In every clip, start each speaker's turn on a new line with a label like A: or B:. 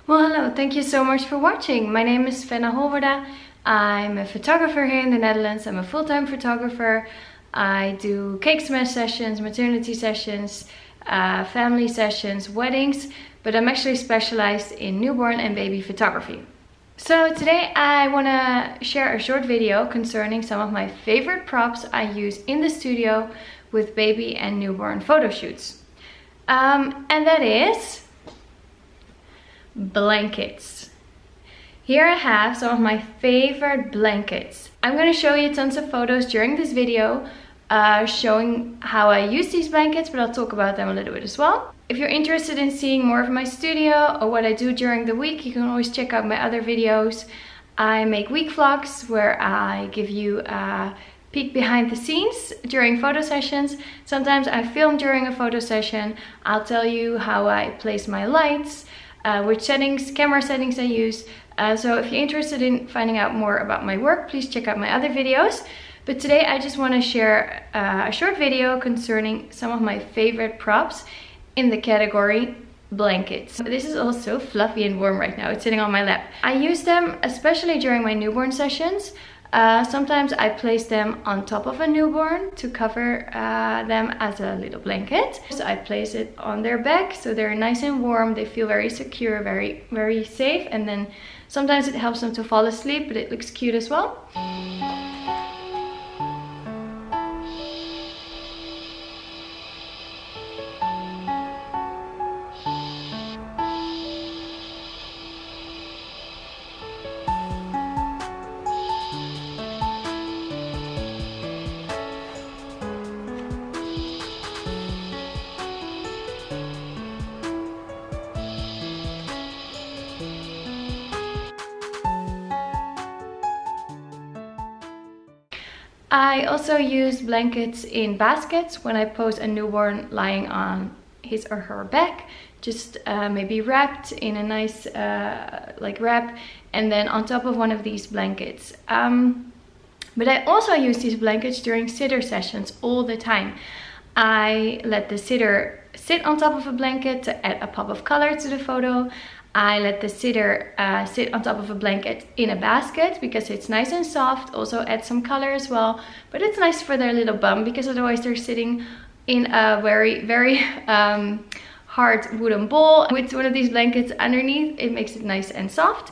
A: Well, hello, thank you so much for watching. My name is Fenna Holverda. I'm a photographer here in the Netherlands. I'm a full-time photographer. I do cake smash sessions, maternity sessions, family sessions, weddings, but I'm actually specialized in newborn and baby photography. So today I want to share a short video concerning some of my favorite props I use in the studio with baby and newborn photo shoots. And that is blankets. Here I have some of my favorite blankets. I'm going to show you tons of photos during this video showing how I use these blankets, but I'll talk about them a little bit as well. If you're interested in seeing more of my studio or what I do during the week, you can always check out my other videos. I make week vlogs where I give you a peek behind the scenes during photo sessions. Sometimes I film during a photo session. I'll tell you how I place my lights, which settings, camera settings I use. So if you're interested in finding out more about my work, please check out my other videos. But today I just want to share a short video concerning some of my favorite props in the category blankets. This is also fluffy and warm right now. It's sitting on my lap. I use them especially during my newborn sessions. Sometimes I place them on top of a newborn to cover them as a little blanket. So I place it on their back so they're nice and warm. They feel very secure, very safe. And then sometimes it helps them to fall asleep, but it looks cute as well. I also use blankets in baskets when I pose a newborn lying on his or her back, just maybe wrapped in a nice like wrap, and then on top of one of these blankets. But I also use these blankets during sitter sessions all the time. I let the sitter sit on top of a blanket to add a pop of color to the photo. I let the sitter sit on top of a blanket in a basket because it's nice and soft. Also add some color as well. But it's nice for their little bum because otherwise they're sitting in a very hard wooden bowl. With one of these blankets underneath, it makes it nice and soft.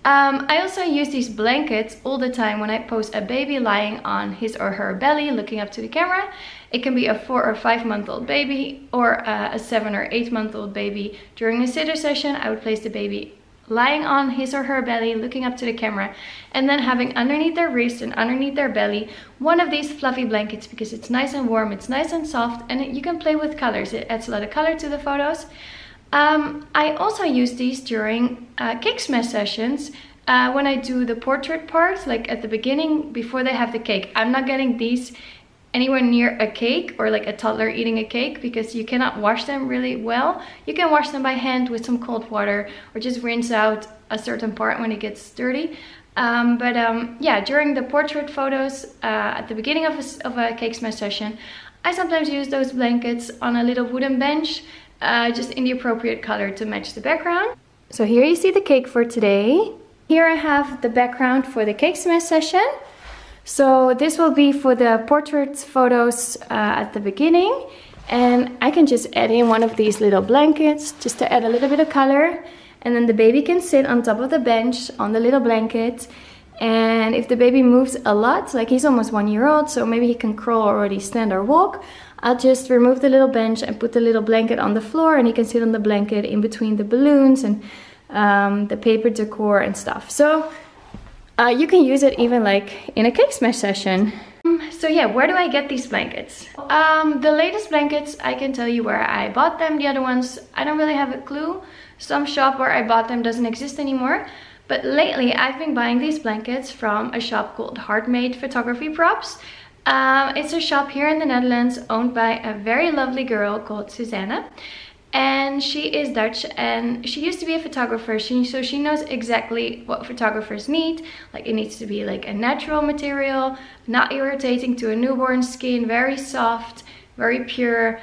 A: I also use these blankets all the time when I pose a baby lying on his or her belly looking up to the camera. It can be a 4 or 5 month old baby or a 7 or 8 month old baby. During a sitter session, I would place the baby lying on his or her belly looking up to the camera, and then having underneath their wrist and underneath their belly one of these fluffy blankets because it's nice and warm, it's nice and soft, and you can play with colors. It adds a lot of color to the photos. I also use these during cake smash sessions when I do the portrait part, like at the beginning before they have the cake. I'm not getting these anywhere near a cake or like a toddler eating a cake because you cannot wash them really well. You can wash them by hand with some cold water or just rinse out a certain part when it gets dirty. Yeah, during the portrait photos at the beginning of a cake smash session, I sometimes use those blankets on a little wooden bench, just in the appropriate color to match the background. So here you see the cake for today. Here I have the background for the cake smash session. So this will be for the portrait photos at the beginning, and I can just add in one of these little blankets just to add a little bit of color, and then the baby can sit on top of the bench on the little blanket. And if the baby moves a lot, like he's almost 1 year old, so maybe he can crawl or already stand or walk, I'll just remove the little bench and put the little blanket on the floor, and he can sit on the blanket in between the balloons and the paper decor and stuff. So you can use it even like in a cake smash session. So yeah, where do I get these blankets? The latest blankets, I can tell you where I bought them. The other ones, I don't really have a clue. Some shop where I bought them doesn't exist anymore. But lately, I've been buying these blankets from a shop called Heartmade Photography Props. It's a shop here in the Netherlands owned by a very lovely girl called Susanne. And she is Dutch, and she used to be a photographer, so she knows exactly what photographers need. Like, it needs to be like a natural material, not irritating to a newborn skin, very soft, very pure,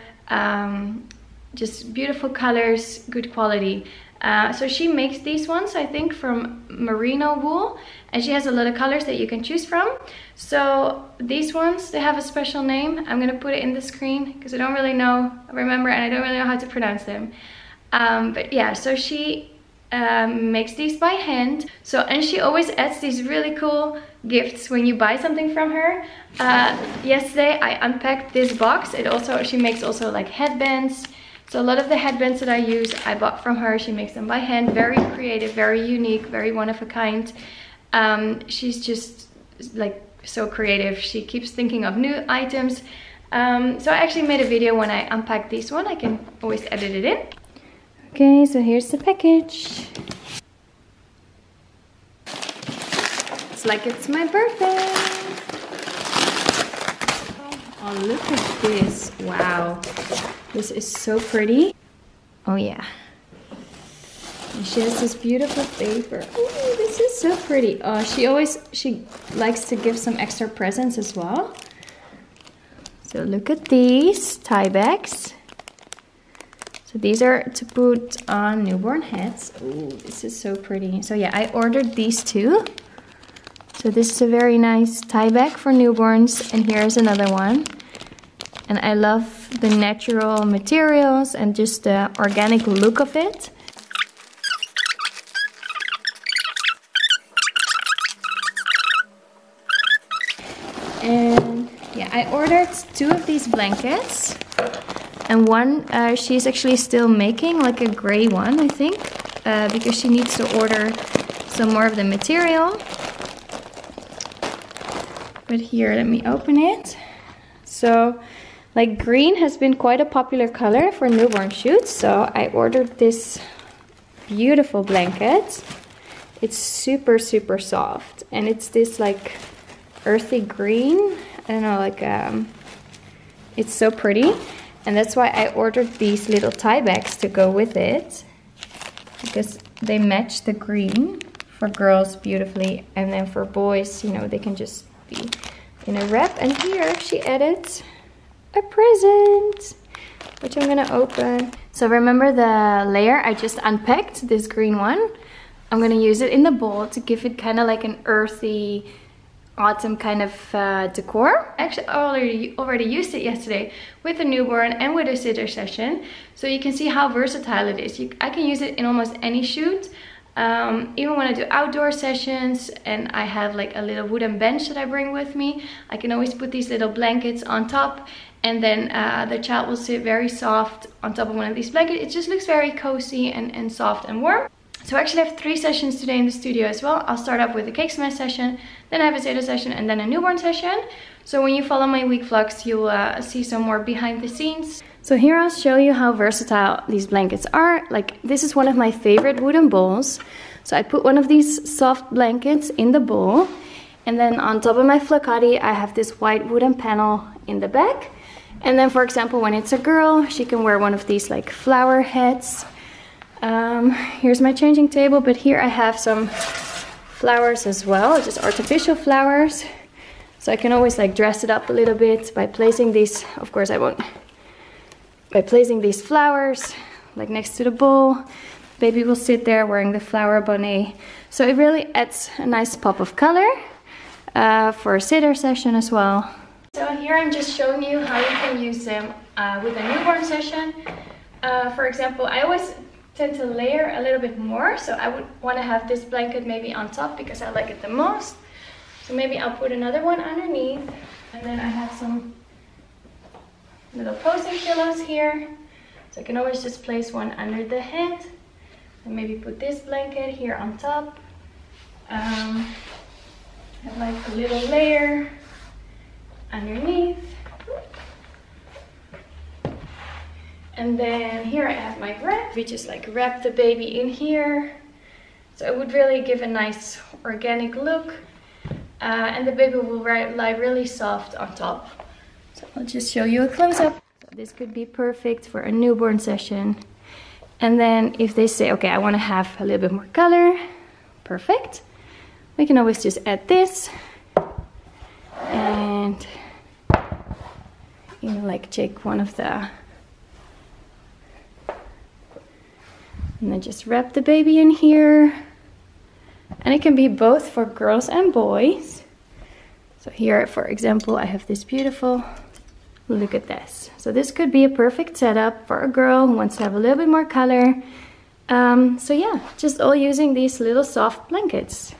A: just beautiful colors, good quality. So she makes these ones, I think, from merino wool, and she has a lot of colors that you can choose from. So these ones, they have a special name. I'm gonna put it in the screen because I don't really remember, and I don't really know how to pronounce them. But yeah, so she makes these by hand. So, and she always adds these really cool gifts when you buy something from her. Yesterday I unpacked this box. She makes also like headbands. So a lot of the headbands that I use, I bought from her. She makes them by hand. Very creative, very unique, very one of a kind. She's just like so creative. She keeps thinking of new items. So I actually made a video when I unpacked this one. I can always edit it in. Okay, so here's the package. It's like it's my birthday. Oh, look at this. Wow. This is so pretty. Oh yeah. And she has this beautiful paper. Oh, this is so pretty. Oh, she likes to give some extra presents as well. So look at these tie bags. So these are to put on newborn heads. Oh, this is so pretty. So yeah, I ordered these two. So this is a very nice tie bag for newborns, and here is another one. And I love the natural materials and just the organic look of it. And yeah, I ordered two of these blankets. And one she's actually still making, like a gray one, I think. Because she needs to order some more of the material. But here, let me open it. So, like green has been quite a popular color for newborn shoots. So I ordered this beautiful blanket. It's super, super soft. And it's this like earthy green. I don't know, like it's so pretty. And that's why I ordered these little tie bags to go with it. Because they match the green for girls beautifully. And then for boys, you know, they can just be in a wrap. And here she added a present, which I'm gonna open. So remember the layer I just unpacked, this green one? I'm gonna use it in the bowl to give it kind of like an earthy autumn kind of decor. Actually, I already used it yesterday with a newborn and with a sitter session. So you can see how versatile it is. I can use it in almost any shoot. Even when I do outdoor sessions and I have like a little wooden bench that I bring with me, I can always put these little blankets on top, and then the child will sit very soft on top of one of these blankets. It just looks very cozy and soft and warm. So I actually have 3 sessions today in the studio as well. I'll start off with a cake smash session, then I have a sitter session, and then a newborn session. So when you follow my week vlogs, you'll see some more behind the scenes. So here I'll show you how versatile these blankets are. Like, this is one of my favorite wooden bowls. So I put one of these soft blankets in the bowl, and then on top of my flocati I have this white wooden panel in the back. And then, for example, when it's a girl, she can wear one of these like flower heads. Here's my changing table, but here I have some flowers as well, just artificial flowers. So I can always like dress it up a little bit by placing these, of course I won't, by placing these flowers like next to the bowl. Baby will sit there wearing the flower bonnet. So it really adds a nice pop of color for a sitter session as well. So here I'm just showing you how you can use them with a newborn session. For example, I always tend to layer a little bit more, so I would want to have this blanket maybe on top because I like it the most. So maybe I'll put another one underneath, and then I have some little posing pillows here, so I can always just place one under the head and maybe put this blanket here on top. Have like a little layer underneath. And then here I have my wrap. We just like wrap the baby in here. So it would really give a nice organic look. And the baby will lie really soft on top. So I'll just show you a close-up. So this could be perfect for a newborn session. And then if they say, okay, I want to have a little bit more color, perfect. We can always just add this. And you know, like take one of the And then just wrap the baby in here. And it can be both for girls and boys. So here, for example, I have this beautiful, look at this. So this could be a perfect setup for a girl who wants to have a little bit more color. So yeah, just all using these little soft blankets.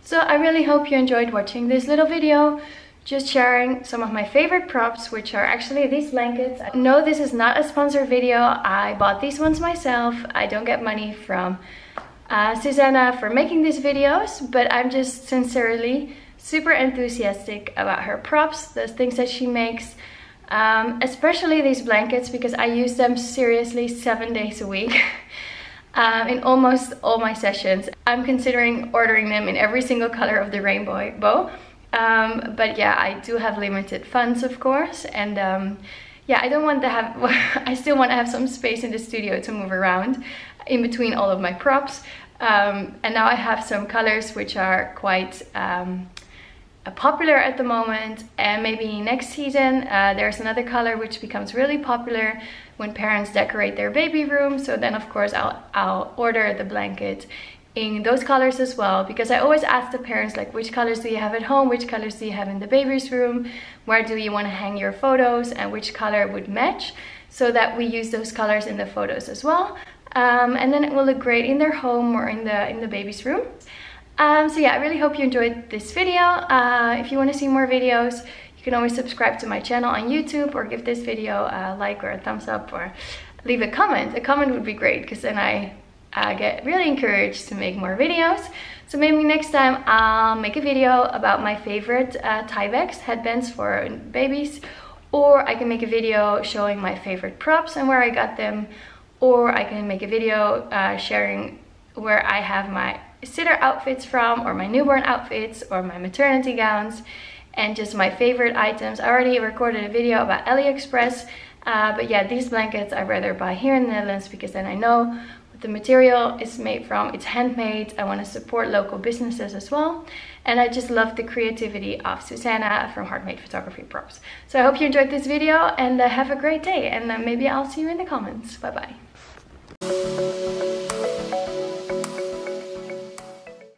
A: So I really hope you enjoyed watching this little video. Just sharing some of my favorite props, which are actually these blankets. No, this is not a sponsored video. I bought these ones myself. I don't get money from Susanna for making these videos, but I'm just sincerely super enthusiastic about her props, the things that she makes, especially these blankets, because I use them seriously 7 days a week in almost all my sessions. I'm considering ordering them in every single color of the rainbow. But yeah, I do have limited funds, of course, and yeah, I don't want to have I still want to have some space in the studio to move around in between all of my props, and now I have some colors which are quite popular at the moment, and maybe next season there's another color which becomes really popular when parents decorate their baby room. So then of course I'll order the blanket in those colors as well, because I always ask the parents, like, which colors do you have at home, which colors do you have in the baby's room, where do you want to hang your photos, and which color would match, so that we use those colors in the photos as well, and then it will look great in their home or in the baby's room. So yeah, I really hope you enjoyed this video. If you want to see more videos, you can always subscribe to my channel on YouTube, or give this video a like or a thumbs up, or leave a comment. A comment would be great, because then I get really encouraged to make more videos. So maybe next time I'll make a video about my favorite tie bags, headbands for babies, or I can make a video showing my favorite props and where I got them, or I can make a video sharing where I have my sitter outfits from, or my newborn outfits, or my maternity gowns, and just my favorite items. I already recorded a video about AliExpress, but yeah, these blankets I'd rather buy here in the Netherlands, because then I know the material is made from, it's handmade. I want to support local businesses as well, and I just love the creativity of Susanna from Heartmade Photography Props. So I hope you enjoyed this video, and have a great day, and maybe I'll see you in the comments. Bye bye.